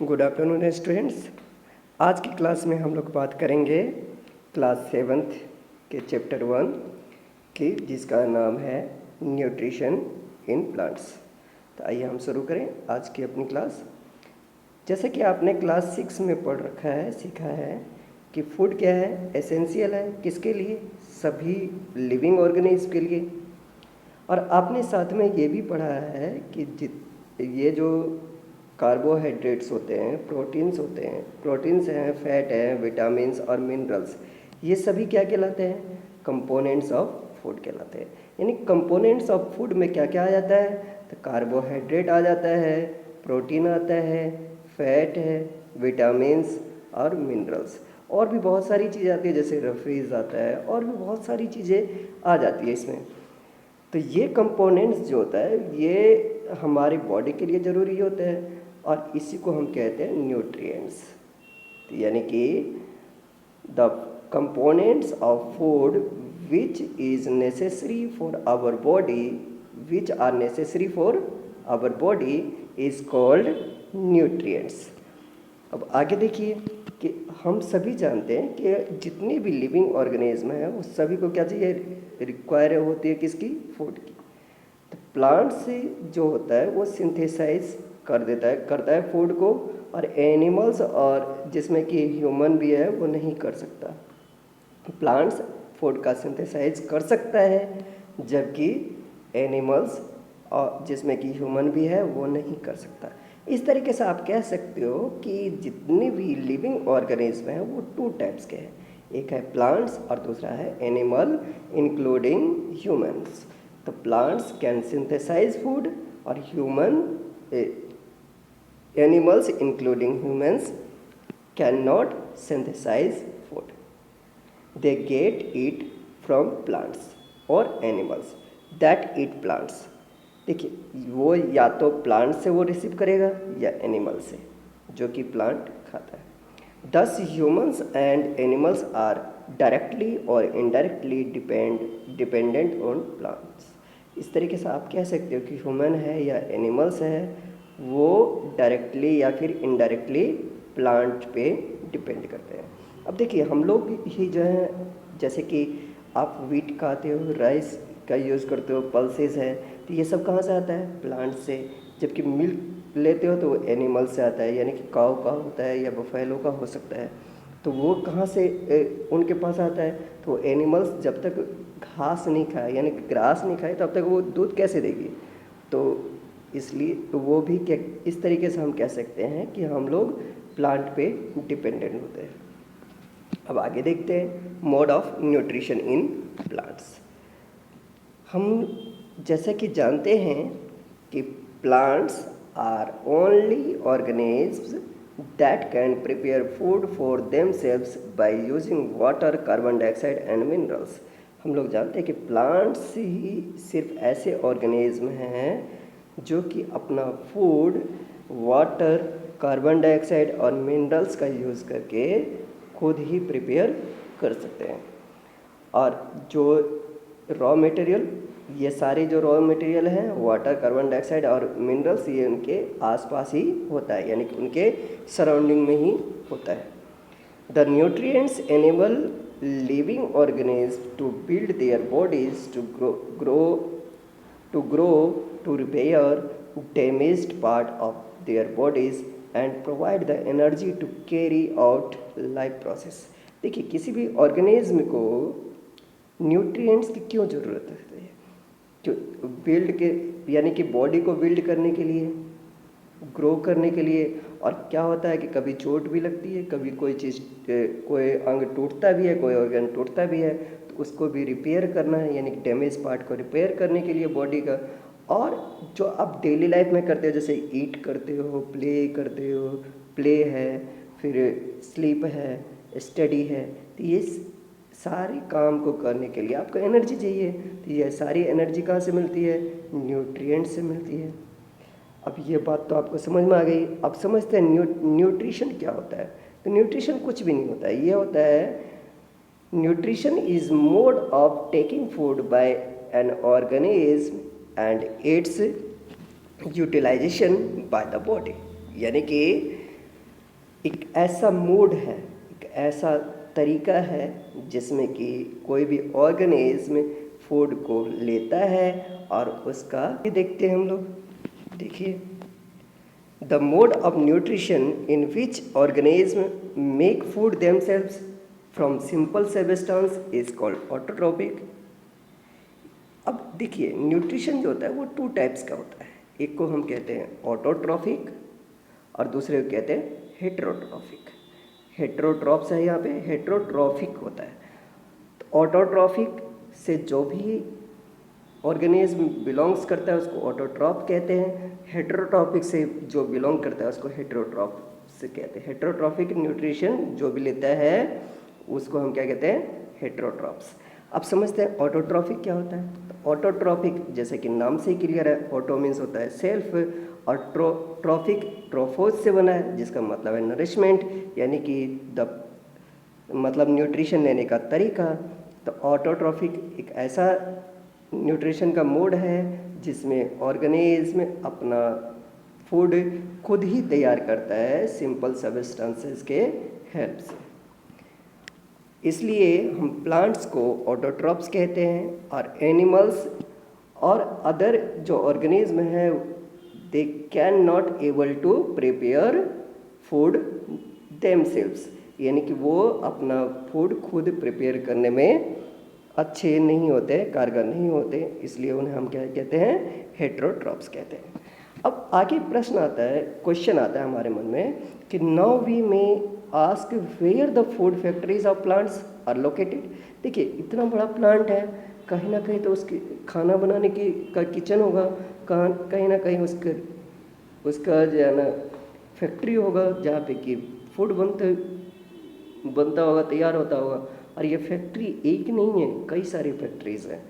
Good afternoon students. आज की class में हम लोग बात करेंगे क्लास 7th के चैप्टर 1 की, जिसका नाम है न्यूट्रिशन इन प्लांट्स। तो आइए हम शुरू करें आज की अपनी क्लास। जैसे कि आपने क्लास 6 में पढ़ रखा है, सीखा है कि फूड क्या है, एसेंशियल है किसके लिए, सभी लिविंग ऑर्गेनिज्म के लिए। और आपने साथ में ये भी पढ़ा है कि ये जो कार्बोहाइड्रेट्स होते हैं, प्रोटीन्स हैं, फैट हैं, विटामिन्स और मिनरल्स, ये सभी क्या कहलाते हैं, कंपोनेंट्स ऑफ फूड कहलाते हैं। यानी कंपोनेंट्स ऑफ फूड में क्या क्या आ जाता है, तो कार्बोहाइड्रेट आ जाता है, प्रोटीन आता है, फैट है, विटामिन्स और मिनरल्स, और भी बहुत सारी चीज़ें आती है, जैसे रफीज़ आता है, और भी बहुत सारी चीज़ें आ जाती है इसमें। तो ये कंपोनेंट्स जो होता है ये हमारी बॉडी के लिए ज़रूरी होते हैं और इसी को हम कहते हैं न्यूट्रिएंट्स। यानी कि the components of food which is necessary for our body, which are necessary for our body is called nutrients. अब आगे देखिए कि हम सभी जानते हैं कि जितनी भी लिविंग ऑर्गेनिज्म है वो सभी को क्या चाहिए, रिक्वायर होती है किसकी, फूड की। तो प्लांट से जो होता है वो सिंथेसाइज करता है फूड को, और एनिमल्स और जिसमें कि ह्यूमन भी है वो नहीं कर सकता। प्लांट्स फूड का सिंथेसाइज कर सकता है, जबकि एनिमल्स और जिसमें कि ह्यूमन भी है वो नहीं कर सकता। इस तरीके से आप कह सकते हो कि जितने भी लिविंग ऑर्गेनिज्म हैं वो 2 टाइप्स के हैं, एक है प्लांट्स और दूसरा है एनिमल इंक्लूडिंग ह्यूमंस। तो प्लांट्स कैन सिंथेसाइज फूड और animals including humans can not synthesise food, they get it from plants और एनिमल्स दैट ईट प्लांट्स। देखिए वो या तो प्लांट से वो रिसीव करेगा या एनिमल से जो कि प्लांट खाता है। Thus humans and animals are directly और इनडायरेक्टली डिपेंडेंट ऑन प्लांट्स। इस तरीके से आप कह सकते हो कि ह्यूमन है या एनिमल्स है वो डायरेक्टली या फिर इनडायरेक्टली प्लांट पे डिपेंड करते हैं। अब देखिए हम लोग ही जो है, जैसे कि आप वीट खाते हो, राइस का यूज़ करते हो, पल्सेस है, तो ये सब कहाँ से आता है, प्लांट से। जबकि मिल्क लेते हो तो वो एनिमल से आता है, यानी कि काऊ का होता है या बफेलो का हो सकता है। तो वो कहाँ से उनके पास आता है, तो एनिमल्स जब तक घास नहीं खाए यानी कि ग्रास नहीं खाए तब तक वो दूध कैसे देगी। तो इसलिए तो वो भी क्या, इस तरीके से हम कह सकते हैं कि हम लोग प्लांट पे डिपेंडेंट होते हैं। अब आगे देखते हैं mode of nutrition in plants. हम जैसे कि जानते हैं कि plants are only organisms that can prepare food for themselves by using water, carbon dioxide and minerals. हम लोग जानते हैं कि प्लांट्स ही सिर्फ ऐसे ऑर्गेनिज्म हैं जो कि अपना फूड वाटर, कार्बन डाइऑक्साइड और मिनरल्स का यूज़ करके खुद ही प्रिपेयर कर सकते हैं। और जो रॉ मटेरियल, ये सारे जो रॉ मटेरियल हैं वाटर, कार्बन डाइऑक्साइड और मिनरल्स, ये उनके आसपास ही होता है, यानी कि उनके सराउंडिंग में ही होता है। The nutrients enable living organism to build their bodies, to grow, to repair damaged part of their bodies and provide the energy to carry out life process. देखिए किसी भी ऑर्गेनिज्म को न्यूट्रिएंट्स की क्यों ज़रूरत है, क्यों बिल्ड के, यानी कि बॉडी को बिल्ड करने के लिए, ग्रो करने के लिए। और क्या होता है कि कभी चोट भी लगती है, कभी कोई चीज़, कोई अंग टूटता भी है, कोई ऑर्गन टूटता भी है, तो उसको भी रिपेयर करना है, यानी कि डैमेज पार्ट को रिपेयर करने के लिए बॉडी का। और जो आप डेली लाइफ में करते हो, जैसे ईट करते हो, प्ले है, फिर स्लीप है, स्टडी है, तो ये सारे काम को करने के लिए आपको एनर्जी चाहिए। तो ये सारी एनर्जी कहाँ से मिलती है, न्यूट्रिएंट से मिलती है। अब ये बात तो आपको समझ में आ गई। अब समझते हैं न्यूट्रिशन क्या होता है। तो न्यूट्रिशन कुछ भी नहीं होता है, ये होता है nutrition is mode of taking food by an organism and its utilisation by the body. यानी कि एक ऐसा मोड है, एक ऐसा तरीका है जिसमें कि कोई भी ऑर्गेनिज्म फूड को लेता है और उसका ये देखते हैं हम लोग। देखिए, the mode of nutrition in which organism make food themselves from simple substance is called autotrophic. अब देखिए, न्यूट्रिशन जो होता है वो 2 टाइप्स का होता है। एक को हम कहते हैं ऑटोट्रॉफिक और दूसरे को कहते हैं हेटेरोट्रॉफिक। हेटेरोट्रॉप्स है यहाँ पे, हेटेरोट्रॉफिक होता है। तो ऑटोट्रॉफिक से जो भी ऑर्गेनिज्म बिलोंग्स करता है उसको ऑटोट्रॉप कहते हैं। हेटेरोट्रॉफिक से जो बिलोंग करता है उसको हेटेरोट्रॉप से कहते हैं। हेटेरोट्रॉफिक न्यूट्रिशन जो भी लेता है उसको हम क्या कहते हैं, हेटेरोट्रॉप्स। अब समझते हैं ऑटोट्रॉफिक क्या होता है। तो ऑटोट्रॉफिक जैसे कि नाम से ही क्लियर है, ऑटो मीन्स होता है सेल्फ, और ट्रॉफिक ट्रोफोज से बना है जिसका मतलब है नरिशमेंट, यानी कि द मतलब न्यूट्रिशन लेने का तरीका। तो ऑटोट्रॉफिक एक ऐसा न्यूट्रिशन का मोड है जिसमें ऑर्गेनिज्म अपना फूड खुद ही तैयार करता है सिंपल सब्सटेंसेस के हेल्प से। इसलिए हम प्लांट्स को ऑटोट्रॉप्स कहते हैं और एनिमल्स और अदर जो ऑर्गेनिज्म है they can not able to prepare food themselves, यानी कि वो अपना फूड खुद प्रिपेयर करने में अच्छे नहीं होते, कारगर नहीं होते, इसलिए उन्हें हम क्या कहते हैं, हेटेरोट्रॉप्स कहते हैं। अब आगे प्रश्न आता है, क्वेश्चन आता है हमारे मन में कि now we may ask where the food factories of plants are located. देखिए, इतना बड़ा प्लांट है, कहीं ना कहीं तो उसकी खाना बनाने की का किचन होगा, कहीं ना कहीं उसका जो है ना फैक्ट्री होगा जहाँ पे कि फूड बनता होगा, तैयार होता होगा। और ये फैक्ट्री एक नहीं है, कई सारी फैक्ट्रीज हैं।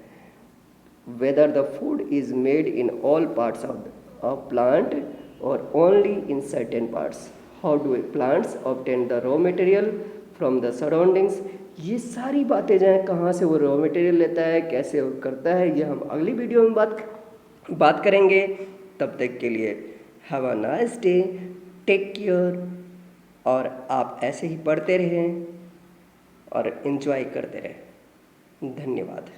Whether the food is made in all parts of plant और only in certain parts, how do plants obtain the raw material from the surroundings. ये सारी बातें जो हैं, कहाँ से वो रॉ मटेरियल लेता है, कैसे वो करता है, ये हम अगली वीडियो में बात करेंगे। तब तक के लिए have a nice day, take care, और आप ऐसे ही पढ़ते रहें और एंजॉय करते रहें। धन्यवाद।